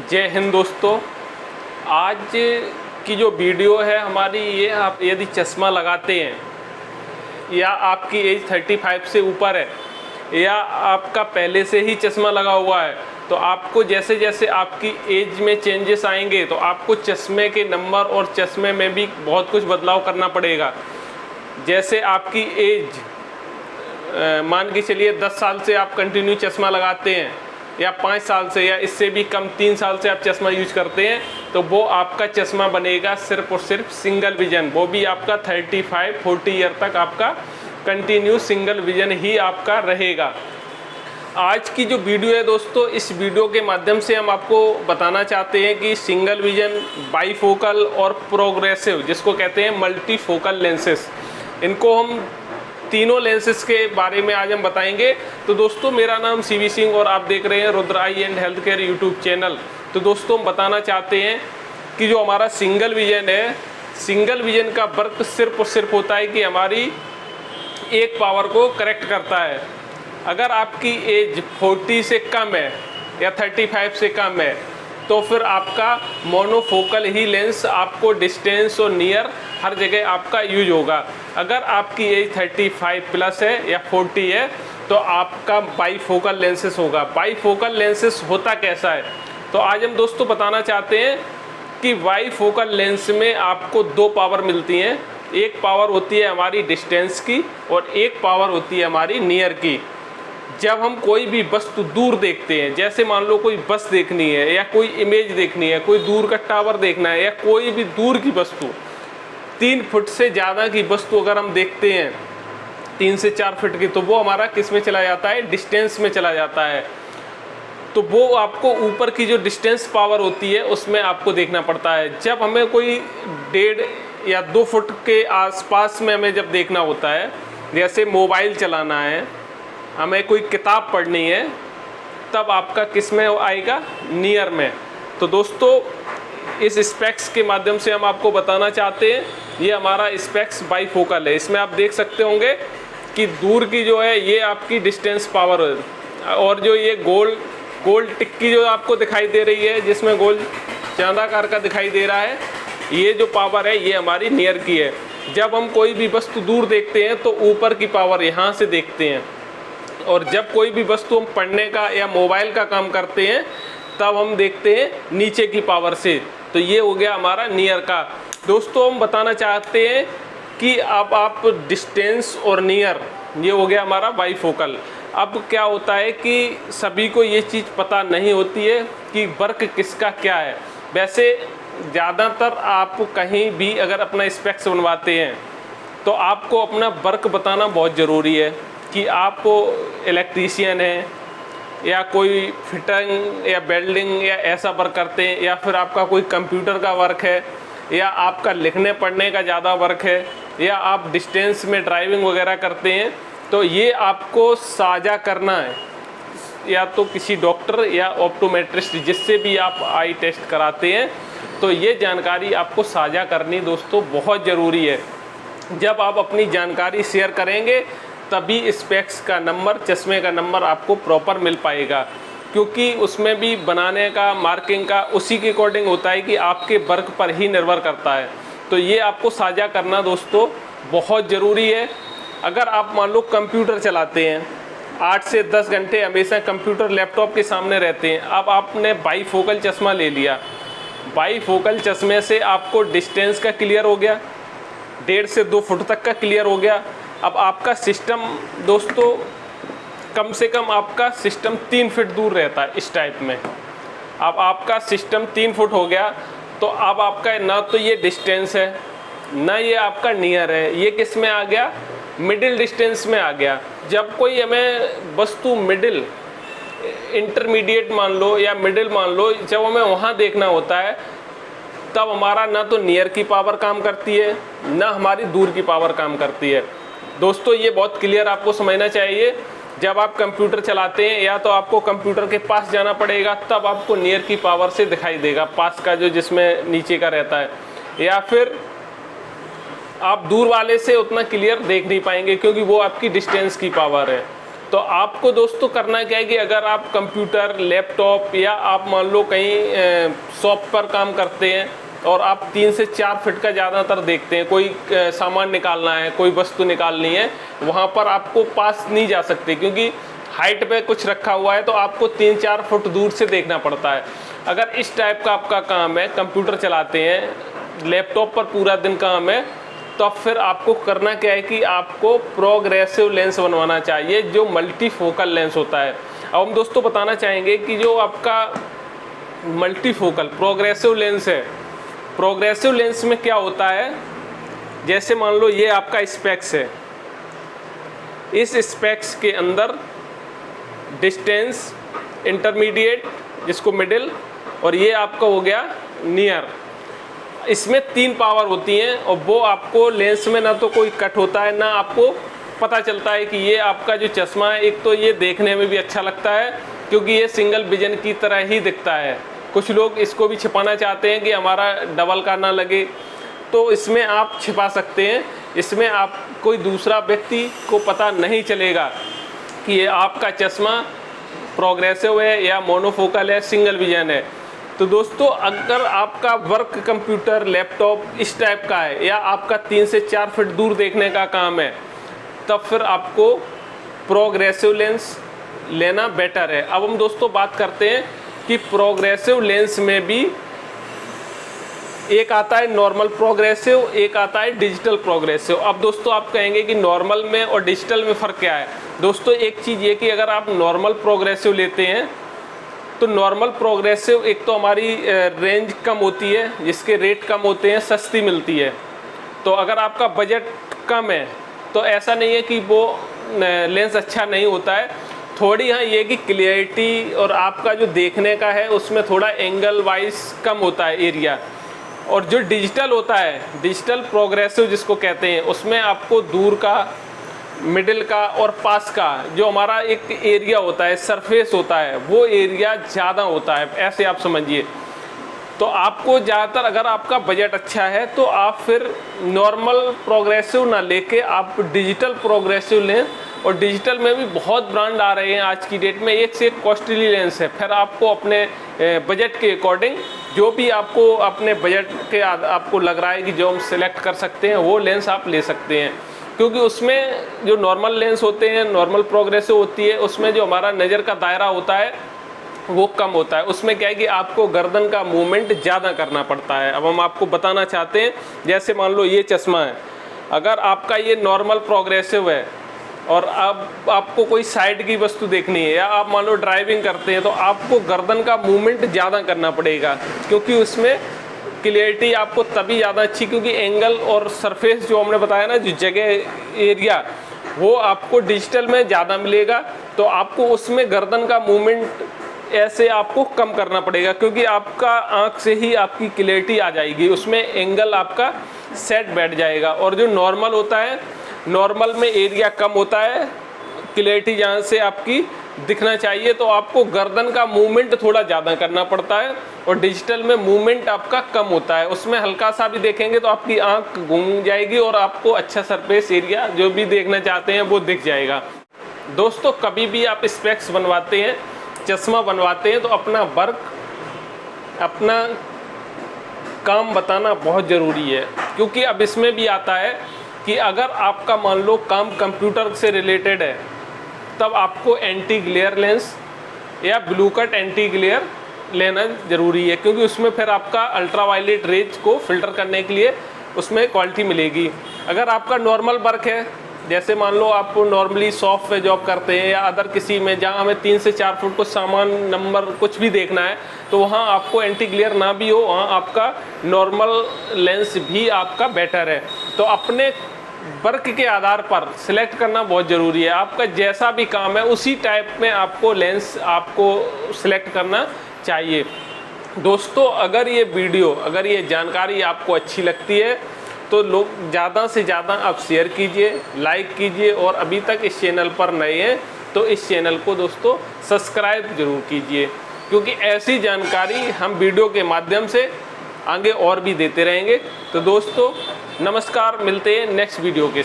जय हिंद दोस्तों। आज की जो वीडियो है हमारी, ये आप यदि चश्मा लगाते हैं या आपकी एज 35 से ऊपर है या आपका पहले से ही चश्मा लगा हुआ है, तो आपको जैसे जैसे आपकी एज में चेंजेस आएंगे तो आपको चश्मे के नंबर और चश्मे में भी बहुत कुछ बदलाव करना पड़ेगा। जैसे आपकी एज मान के चलिए 10 साल से आप कंटिन्यू चश्मा लगाते हैं या 5 साल से या इससे भी कम 3 साल से आप चश्मा यूज करते हैं, तो वो आपका चश्मा बनेगा सिर्फ और सिर्फ सिंगल विजन। वो भी आपका 35-40 ईयर तक आपका कंटिन्यू सिंगल विजन ही आपका रहेगा। आज की जो वीडियो है दोस्तों, इस वीडियो के माध्यम से हम आपको बताना चाहते हैं कि सिंगल विजन, बाईफोकल और प्रोग्रेसिव, जिसको कहते हैं मल्टीफोकल लेंसेस, इनको हम तीनों लेंसेस के बारे में आज हम बताएंगे। तो दोस्तों, मेरा नाम सीवी सिंह और आप देख रहे हैं Rudra eye and health care YouTube channel. तो दोस्तों, हम बताना चाहते हैं कि जो हमारा सिंगल विजन है, सिंगल विजन का वर्क सिर्फ और सिर्फ होता है कि हमारी एक पावर को करेक्ट करता है। अगर आपकी एज 40 से कम है या 35 से कम है तो फिर आपका मोनोफोकल ही लेंस आपको डिस्टेंस और नियर हर जगह आपका यूज होगा। अगर आपकी एज 35 प्लस है या 40 है तो आपका बाईफोकल लेंसेस होगा। बाईफोकल लेंसेस होता कैसा है, तो आज हम दोस्तों बताना चाहते हैं कि बाईफोकल लेंस में आपको दो पावर मिलती हैं। एक पावर होती है हमारी डिस्टेंस की और एक पावर होती है हमारी नियर की। जब हम कोई भी वस्तु दूर देखते हैं, जैसे मान लो कोई बस देखनी है या कोई इमेज देखनी है, कोई दूर का टावर देखना है या कोई भी दूर की वस्तु, 3 फुट से ज़्यादा की वस्तु अगर हम देखते हैं 3 से 4 फुट की, तो वो हमारा किस में चला जाता है, डिस्टेंस में चला जाता है। तो वो आपको ऊपर की जो डिस्टेंस पावर होती है उसमें आपको देखना पड़ता है। जब हमें कोई 1.5 या 2 फुट के आसपास में हमें जब देखना होता है, जैसे मोबाइल चलाना है, हमें कोई किताब पढ़नी है, तब आपका किस में आएगा, नियर में। तो दोस्तों, इस स्पेक्स के माध्यम से हम आपको बताना चाहते हैं, ये हमारा स्पेक्स बाईफोकल है। इसमें आप देख सकते होंगे कि दूर की जो है ये आपकी डिस्टेंस पावर है, और जो ये गोल टिक्की जो आपको दिखाई दे रही है, जिसमें गोल चांदाकार का दिखाई दे रहा है, ये जो पावर है ये हमारी नियर की है। जब हम कोई भी वस्तु दूर देखते हैं तो ऊपर की पावर यहाँ से देखते हैं, और जब कोई भी वस्तु हम पढ़ने का या मोबाइल का काम करते हैं तब हम देखते हैं नीचे की पावर से। तो ये हो गया हमारा नियर का। दोस्तों, हम बताना चाहते हैं कि अब आप डिस्टेंस और नियर, ये हो गया हमारा बाईफोकल। अब क्या होता है कि सभी को ये चीज़ पता नहीं होती है कि वर्क किसका क्या है। वैसे ज़्यादातर आप कहीं भी अगर अपना स्पेक्स बनवाते हैं तो आपको अपना वर्क बताना बहुत ज़रूरी है कि आप इलेक्ट्रीशियन हैं या कोई फिटिंग या वेल्डिंग या ऐसा वर्क करते हैं, या फिर आपका कोई कंप्यूटर का वर्क है, या आपका लिखने पढ़ने का ज़्यादा वर्क है, या आप डिस्टेंस में ड्राइविंग वगैरह करते हैं, तो ये आपको साझा करना है या तो किसी डॉक्टर या ऑप्टोमेट्रिस्ट, जिससे भी आप आई टेस्ट कराते हैं, तो ये जानकारी आपको साझा करनी दोस्तों बहुत ज़रूरी है। जब आप अपनी जानकारी शेयर करेंगे तभी स्पेक्स का नंबर, चश्मे का नंबर आपको प्रॉपर मिल पाएगा, क्योंकि उसमें भी बनाने का, मार्किंग का उसी के अकॉर्डिंग होता है कि आपके वर्क पर ही निर्भर करता है। तो ये आपको साझा करना दोस्तों बहुत ज़रूरी है। अगर आप मान लो कंप्यूटर चलाते हैं, 8 से 10 घंटे हमेशा कंप्यूटर लैपटॉप के सामने रहते हैं, अब आपने बाईफोकल चश्मा ले लिया, बाईफोकल चश्मे से आपको डिस्टेंस का क्लियर हो गया, 1.5 से 2 फुट तक का क्लियर हो गया। अब आपका सिस्टम दोस्तों, कम से कम आपका सिस्टम 3 फुट दूर रहता है इस टाइप में। अब आपका सिस्टम 3 फुट हो गया, तो अब आपका ना तो ये डिस्टेंस है ना ये आपका नियर है, ये किस में आ गया, मिडिल डिस्टेंस में आ गया। जब कोई हमें वस्तु मिडिल, इंटरमीडिएट मान लो या मिडिल मान लो, जब हमें वहाँ देखना होता है तब हमारा ना तो नियर की पावर काम करती है ना हमारी दूर की पावर काम करती है। दोस्तों, ये बहुत क्लियर आपको समझना चाहिए। जब आप कंप्यूटर चलाते हैं या तो आपको कंप्यूटर के पास जाना पड़ेगा, तब आपको नियर की पावर से दिखाई देगा, पास का जो जिसमें नीचे का रहता है, या फिर आप दूर वाले से उतना क्लियर देख नहीं पाएंगे क्योंकि वो आपकी डिस्टेंस की पावर है। तो आपको दोस्तों करना क्या है कि अगर आप कंप्यूटर, लैपटॉप या आप मान लो कहीं शॉप पर काम करते हैं और आप 3 से 4 फीट का ज़्यादातर देखते हैं, कोई सामान निकालना है, कोई वस्तु निकालनी है, वहाँ पर आपको पास नहीं जा सकते क्योंकि हाइट पे कुछ रखा हुआ है, तो आपको 3-4 फुट दूर से देखना पड़ता है। अगर इस टाइप का आपका काम है, कंप्यूटर चलाते हैं, लैपटॉप पर पूरा दिन काम है, तो फिर आपको करना क्या है कि आपको प्रोग्रेसिव लेंस बनवाना चाहिए जो मल्टीफोकल लेंस होता है। अब हम दोस्तों बताना चाहेंगे कि जो आपका मल्टीफोकल प्रोग्रेसिव लेंस है, प्रोग्रेसिव लेंस में क्या होता है, जैसे मान लो ये आपका स्पेक्स है, इस स्पेक्स के अंदर डिस्टेंस, इंटरमीडिएट जिसको मिडिल, और ये आपका हो गया नियर। इसमें 3 पावर होती हैं और वो आपको लेंस में ना तो कोई कट होता है, ना आपको पता चलता है कि ये आपका जो चश्मा है, एक तो ये देखने में भी अच्छा लगता है क्योंकि ये सिंगल विजन की तरह ही दिखता है। कुछ लोग इसको भी छिपाना चाहते हैं कि हमारा डबल का ना लगे, तो इसमें आप छिपा सकते हैं। इसमें आप कोई दूसरा व्यक्ति को पता नहीं चलेगा कि ये आपका चश्मा प्रोग्रेसिव है या मोनोफोकल है, सिंगल विजन है। तो दोस्तों अगर आपका वर्क कंप्यूटर, लैपटॉप इस टाइप का है या आपका 3 से 4 फीट दूर देखने का काम है, तब फिर आपको प्रोग्रेसिव लेंस लेना बेटर है। अब हम दोस्तों बात करते हैं कि प्रोग्रेसिव लेंस में भी एक आता है नॉर्मल प्रोग्रेसिव, एक आता है डिजिटल प्रोग्रेसिव। अब दोस्तों आप कहेंगे कि नॉर्मल में और डिजिटल में फ़र्क क्या है। दोस्तों एक चीज़ ये कि अगर आप नॉर्मल प्रोग्रेसिव लेते हैं तो नॉर्मल प्रोग्रेसिव एक तो हमारी रेंज कम होती है, जिसके रेट कम होते हैं, सस्ती मिलती है। तो अगर आपका बजट कम है तो ऐसा नहीं है कि वो लेंस अच्छा नहीं होता है। थोड़ी हाँ ये कि क्लियरिटी और आपका जो देखने का है उसमें थोड़ा एंगल वाइज कम होता है एरिया। और जो डिजिटल होता है, डिजिटल प्रोग्रेसिव जिसको कहते हैं, उसमें आपको दूर का, मिडिल का और पास का जो हमारा एक एरिया होता है, सरफेस होता है, वो एरिया ज़्यादा होता है, ऐसे आप समझिए। तो आपको ज़्यादातर अगर आपका बजट अच्छा है तो आप फिर नॉर्मल प्रोग्रेसिव ना लेके आप डिजिटल प्रोग्रेसिव लें। और डिजिटल में भी बहुत ब्रांड आ रहे हैं आज की डेट में, एक से एक कॉस्टली लेंस है। फिर आपको अपने बजट के अकॉर्डिंग जो भी आपको अपने बजट के आपको लग रहा है कि जो हम सिलेक्ट कर सकते हैं वो लेंस आप ले सकते हैं। क्योंकि उसमें जो नॉर्मल लेंस होते हैं, नॉर्मल प्रोग्रेसिव होती है, उसमें जो हमारा नज़र का दायरा होता है वो कम होता है। उसमें क्या है कि आपको गर्दन का मूवमेंट ज़्यादा करना पड़ता है। अब हम आपको बताना चाहते हैं, जैसे मान लो ये चश्मा है, अगर आपका ये नॉर्मल प्रोग्रेसिव है और अब आपको कोई साइड की वस्तु देखनी है या आप मान लो ड्राइविंग करते हैं, तो आपको गर्दन का मूवमेंट ज़्यादा करना पड़ेगा क्योंकि उसमें क्लियरिटी आपको तभी ज़्यादा अच्छी, क्योंकि एंगल और सरफेस जो हमने बताया ना, जो जगह एरिया, वो आपको डिजिटल में ज़्यादा मिलेगा। तो आपको उसमें गर्दन का मूवमेंट ऐसे आपको कम करना पड़ेगा क्योंकि आपका आँख से ही आपकी क्लियरिटी आ जाएगी, उसमें एंगल आपका सेट बैठ जाएगा। और जो नॉर्मल होता है, नॉर्मल में एरिया कम होता है, क्लियरिटी जहाँ से आपकी दिखना चाहिए, तो आपको गर्दन का मूवमेंट थोड़ा ज़्यादा करना पड़ता है। और डिजिटल में मूवमेंट आपका कम होता है, उसमें हल्का सा भी देखेंगे तो आपकी आंख घूम जाएगी और आपको अच्छा सरफेस एरिया जो भी देखना चाहते हैं वो दिख जाएगा। दोस्तों कभी भी आप स्पेक्स बनवाते हैं, चश्मा बनवाते हैं, तो अपना वर्क, अपना काम बताना बहुत ज़रूरी है। क्योंकि अब इसमें भी आता है कि अगर आपका मान लो काम कंप्यूटर से रिलेटेड है, तब आपको एंटी ग्लेयर लेंस या ब्लू कट एंटी ग्लेयर लेना ज़रूरी है, क्योंकि उसमें फिर आपका अल्ट्रावायलेट रेज को फिल्टर करने के लिए उसमें क्वालिटी मिलेगी। अगर आपका नॉर्मल वर्क है, जैसे मान लो आप नॉर्मली शॉप पे जॉब करते हैं या अदर किसी में जहाँ हमें 3 से 4 फुट को सामान नंबर कुछ भी देखना है, तो वहाँ आपको एंटी ग्लेयर ना भी हो, वहाँ आपका नॉर्मल लेंस भी आपका बेटर है। तो अपने वर्क के आधार पर सिलेक्ट करना बहुत ज़रूरी है। आपका जैसा भी काम है उसी टाइप में आपको लेंस आपको सिलेक्ट करना चाहिए। दोस्तों अगर ये वीडियो, अगर ये जानकारी आपको अच्छी लगती है तो लोग ज़्यादा से ज़्यादा आप शेयर कीजिए, लाइक कीजिए, और अभी तक इस चैनल पर नए हैं तो इस चैनल को दोस्तों सब्सक्राइब जरूर कीजिए, क्योंकि ऐसी जानकारी हम वीडियो के माध्यम से आगे और भी देते रहेंगे। तो दोस्तों नमस्कार, मिलते हैं नेक्स्ट वीडियो के